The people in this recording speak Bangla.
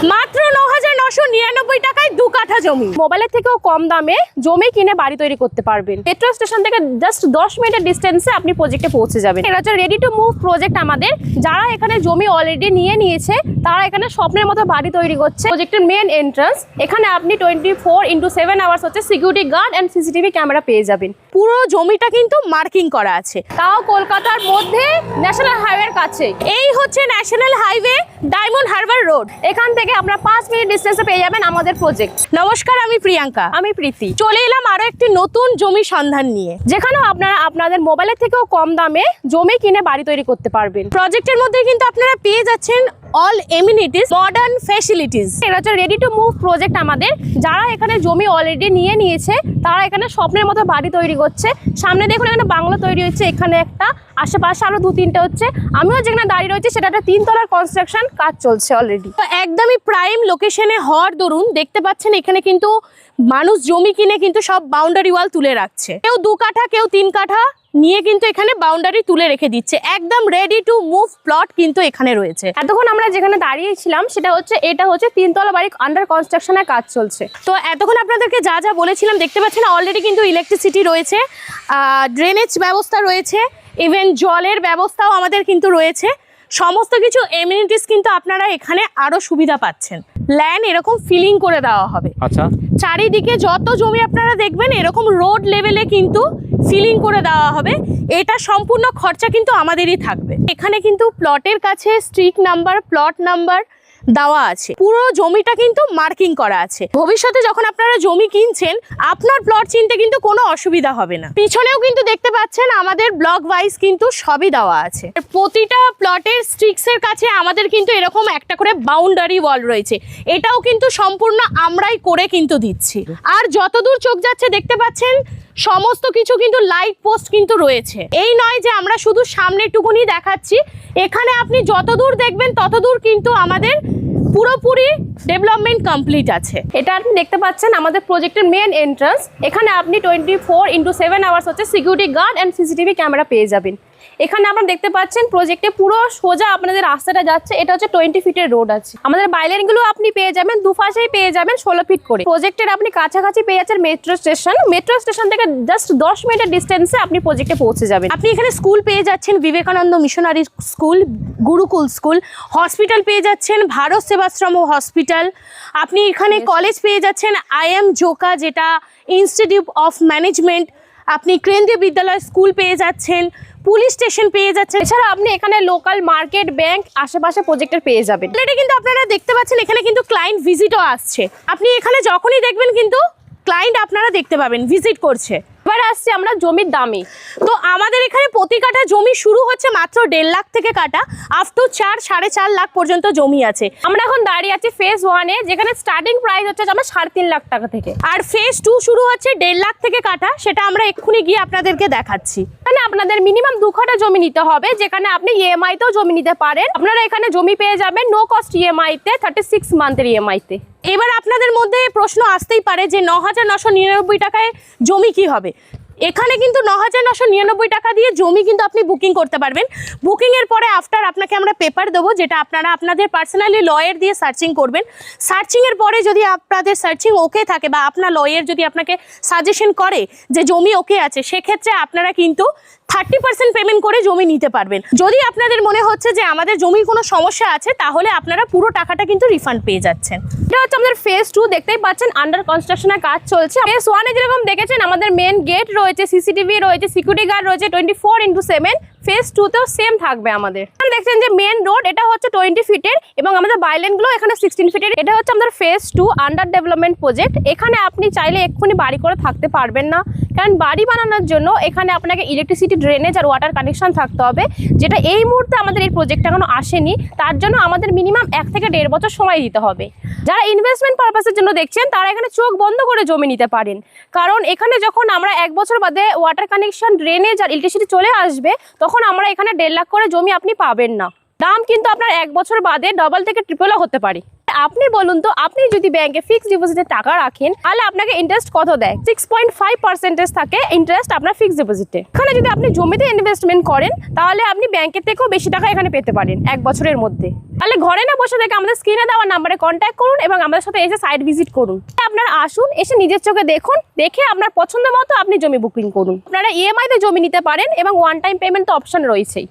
মাত্র ৯,৯৯৯ টাকায় ২ কাঠা জমি। মোবাইলের থেকেও কম দামে জমি কিনে বাড়ি তৈরি করতে পারবেন। মেট্রো স্টেশন থেকে জাস্ট 10 মিনিটের ডিস্টেন্সে আপনি প্রজেক্টে পৌঁছে যাবেন। এটা হচ্ছে রেডি টু মুভ প্রজেক্ট আমাদের। যারা এখানে জমি অলরেডি নিয়েছে তারা এখানে স্বপ্নের মতো বাড়ি তৈরি করছে। প্রজেক্টের মেন এন্ট্রান্স, এখানে আপনি 24x7 আওয়ার্স হচ্ছে security guard and CCTV camera পেয়ে যাবেন। পুরো জমিটা কিন্তু মার্কিং করা আছে, তাও কলকাতার মধ্যে ন্যাশনাল হাইওয়ের কাছে। এই হচ্ছে national highway diamond Harbour road. এখান থেকে আপনারা 5 মিনিট ডিস্টেন্সে পেয়ে যাবেন আমাদের প্রজেক্ট। নমস্কার, আমি প্রিয়াঙ্কা। আমি প্রীতি। চলে এলাম আরো একটি নতুন জমি সন্ধান নিয়ে, যেখানে আপনারা আপনাদের মোবাইলের থেকেও কম দামে জমি কিনে বাড়ি তৈরি করতে পারবেন। প্রজেক্টের মধ্যে কিন্তু আপনারা পেয়ে যাচ্ছেন অল এমিনিটিস, মডার্ন ফ্যাসিলিটিস। এটা হচ্ছে রেডি টু মুভ প্রজেক্ট আমাদের। যারা এখানে জমি অলরেডি নিয়েছে তারা এখানে স্বপ্নের মতো বাড়ি তৈরি করছে। সামনে দেখুন এখানে বাংলো তৈরি হচ্ছে, এখানে একটা, আশেপাশে আরো 2-3টে হচ্ছে। আমিও যেখানে দাঁড়িয়ে রয়েছে সেটা একটা 3 তলার কনস্ট্রাকশন কাজ চলছে অলরেডি। তো একদমই প্রাইম লোকেশনে হওয়ার দরুন দেখতে পাচ্ছেন এখানে কিন্তু মানুষ জমি কিনে কিন্তু সব বাউন্ডারি ওয়াল তুলে রাখছে। কেউ 2 কাঠা, কেউ 3 কাঠা নিয়ে কিন্তু এখানে বাউন্ডারি তুলে রেখে দিচ্ছে। একদম রেডি টু মুভ প্লট কিন্তু এখানে রয়েছে। এতক্ষণ আমরা যেখানে দাঁড়িয়েছিলাম এটা হচ্ছে 3 তলা বাড়ি আন্ডার কনস্ট্রাকশনের কাজ চলছে। তো এতক্ষণ আপনাদেরকে যা যা বলেছিলাম দেখতে পাচ্ছেন অলরেডি কিন্তু ইলেকট্রিসিটি রয়েছে, ড্রেনেজ ব্যবস্থা রয়েছে, ইভেন জলের ব্যবস্থাও আমাদের কিন্তু রয়েছে। সমস্ত কিছু এমিনিটিস কিন্তু আপনারা এখানে আরো সুবিধা পাচ্ছেন। ল্যান্ড এরকম ফিলিং করে দেওয়া হবে। আচ্ছা, চারিদিকে যত জমি আপনারা দেখবেন এরকম রোড লেভেলে কিন্তু ফিলিং করে দেওয়া হবে। এটা সম্পূর্ণ খরচা কিন্তু আমাদেরই থাকবে। এখানে কিন্তু প্লটের কাছে স্ট্রিট নাম্বার, প্লট নাম্বার দেওয়া আছে। পুরো জমিটা কিন্তু মার্কিং করা আছে। ভবিষ্যতে যখন আপনারা জমি কিনছেন আপনার প্লট চিনতে কিন্তু কোনো অসুবিধা হবে না। পিছনেও কিন্তু দেখতে পাচ্ছেন আমাদের ব্লক ওয়াইজ কিন্তু সবই দেওয়া আছে। প্রতিটা প্লটের স্ট্রিক্সের কাছে আমাদের কিন্তু এরকম একটা করে বাউন্ডারি ওয়াল রয়েছে। এটাও কিন্তু সম্পূর্ণ আমরাই করে কিন্তু দিচ্ছি। আর যতদূর চোখ যাচ্ছে দেখতে পাচ্ছেন সমস্ত কিছু কিন্তু লাইট পোস্ট কিন্তু রয়েছে। এই নয় যে আমরা শুধু সামনেটুকুনি দেখাচ্ছি, এখানে আপনি যতদূর দেখবেন ততদূর কিন্তু আমাদের পুরোপুরি ডেভেলপমেন্ট কমপ্লিট আছে। এটা আপনি দেখতে পাচ্ছেন আমাদের প্রজেক্টের মেন এন্ট্রান্স। এখানে আপনি 24x7 আওয়ার্স হচ্ছে security guard and CCTV camera পেয়ে যাবেন। এখানে আপনারা দেখতে পাচ্ছেন প্রজেক্টে পুরো সোজা আপনাদের রাস্তাটা যাচ্ছে। এটা হচ্ছে 20 ফিটের রোড আছে। আমাদের বাইলেনগুলো আপনি পেয়ে যাবেন, দুপাশেই পেয়ে যাবেন 16 ফিট করে। প্রজেক্টের আপনি কাছাকাছি পেয়ে যাচ্ছেন মেট্রো স্টেশন। মেট্রো স্টেশন থেকে জাস্ট 10 মিনিটের ডিস্টেন্সে আপনি প্রজেক্টে পৌঁছে যাবেন। আপনি এখানে স্কুল পেয়ে যাচ্ছেন, Vivekananda missionary school, Gurukul school, hospital পেয়ে যাচ্ছেন, ভারত সেবাশ্রম হসপিটাল। আপনি এখানে কলেজ পেয়ে যাচ্ছেন, IM জোকা যেটা ইনস্টিটিউট অফ ম্যানেজমেন্ট। আপনি কেন্দ্রীয় বিদ্যালয় স্কুল পেয়ে যাচ্ছেন, পুলিশ স্টেশন পেয়ে যাচ্ছেন। এছাড়া আপনি এখানে লোকাল মার্কেট, ব্যাংক আশেপাশে প্রজেক্টের পেয়ে যাবেন। এটা কিন্তু আপনারা দেখতে পাচ্ছেন এখানে কিন্তু ক্লায়েন্ট ভিজিটও আসছে। আপনি এখানে যখনই দেখবেন কিন্তু ক্লায়েন্ট আপনারা দেখতে পাবেন ভিজিট করছে। এবার আসছি আমরা জমির দামে। তো আমাদের এখানে প্রতি কাঠা জমি শুরু হচ্ছে মাত্র 1.5 লাখ থেকে কাটা, আপ টু 4-4.5 লাখ পর্যন্ত জমি আছে। আমরা এখন দাঁড়িয়ে আছি ফেজ 1-এ, যেখানে স্টার্টিং প্রাইস হচ্ছে আমরা 3.5 লাখ টাকা থেকে। আর ফেজ 2 শুরু হচ্ছে 1.5 লাখ থেকে কাটা, সেটা আমরা এক্ষুনি গিয়ে আপনাদেরকে দেখাচ্ছি। এখানে আপনাদের মিনিমাম 2 কাঠা জমি নিতে হবে, যেখানে আপনি EMI তেও জমি নিতে পারেন। আপনারা এখানে জমি পেয়ে যাবেন নো কস্ট EMI তে, 36 মান্থের EMI তে। এবার আপনাদের মধ্যে প্রশ্ন আসতেই পারে যে 9,999 টাকায় জমি কি হবে। এখানে কিন্তু 9,999 টাকা দিয়ে জমি কিন্তু আপনি বুকিং করতে পারবেন। বুকিংয়ের পরে আফটার আপনাকে আমরা পেপার দেবো, যেটা আপনারা আপনাদের পার্সোনালি লয়ার দিয়ে সার্চিং করবেন। সার্চিংয়ের পরে যদি আপনাদের সার্চিং ওকে থাকে বা আপনার লয়ার যদি আপনাকে সাজেশন করে যে জমি ওকে আছে, সেক্ষেত্রে আপনারা কিন্তু 30% পেমেন্ট করে জমি নিতে পারবেন। যদি আপনাদের মনে হচ্ছে যে আমাদের জমির কোনো সমস্যা আছে, তাহলে আপনারা পুরো টাকাটা কিন্তু রিফান্ড পেয়ে যাচ্ছেন। এটা হচ্ছে আমাদের ফেজ 2, দেখতেই পাচ্ছেন আন্ডার কনস্ট্রাকশনের কাজ চলছে। ফেজ 1-এ যেরকম দেখেছেন আমাদের মেন গেট রয়েছে, সিসিটিভি রয়েছে, সিকিউরিটি গার্ড রয়েছে 24x7। ফেজ 2-তেও সেম থাকবে আমাদের। দেখছেন যে মেন রোড এটা হচ্ছে 20 ফিটের এবং আমাদের বাইলেনগুলো এখানে 16 ফিটের। এটা হচ্ছে আমাদের ফেজ 2 আন্ডার ডেভেলপমেন্ট প্রজেক্ট। এখানে আপনি চাইলে এক্ষুনি বাড়ি করে থাকতে পারবেন না, কারণ বাড়ি বানানোর জন্য এখানে আপনাকে ইলেকট্রিসিটি, ড্রেনেজ আর ওয়াটার কানেকশন থাকতে হবে, যেটা এই মুহূর্তে আমাদের এই প্রজেক্টটা এখনো আসেনি। তার জন্য আমাদের মিনিমাম 1 থেকে 1.5 বছর সময় দিতে হবে। যারা ইনভেস্টমেন্ট পারপাসের জন্য দেখছেন তারা এখানে চোখ বন্ধ করে জমি নিতে পারেন, কারণ এখানে যখন আমরা 1 বছর বাদে ওয়াটার কানেকশন, ড্রেনেজ আর ইলেকট্রিসিটি চলে আসবে, তখন আমরা এখানে 1.5 লাখ করে জমি আপনি পাবেন না। দাম কিন্তু আপনার 1 বছর বাদে ডবল থেকে ট্রিপলও হতে পারে। আপনি বলুন তো, আপনি যদি ব্যাংকে ফিক্সড ডিপোজিটে টাকা রাখেন তাহলে আপনাকে ইন্টারেস্ট কত দেয়? 6.5% থাকে ইন্টারেস্ট আপনার ফিক্সড ডিপোজিটে। এখানে যদি আপনি জমিতে ইনভেস্টমেন্ট করেন তাহলে আপনি ব্যাংকের থেকেও বেশি টাকা এখানে পেতে পারেন 1 বছরের মধ্যে। তাহলে ঘরে না বসে থেকে আমাদের স্ক্রিনে দেওয়া নাম্বারে কন্ট্যাক্ট করুন এবং আমাদের সাথে এসে সাইট ভিজিট করুন। আপনারা আসুন, এসে নিজের চোখে দেখুন, দেখে আপনার পছন্দ মতো আপনি জমি বুকিং করুন। আপনারা ইএমআই তে জমি নিতে পারেন এবং ওয়ান টাইম পেমেন্ট তো অপশন রয়েছেই।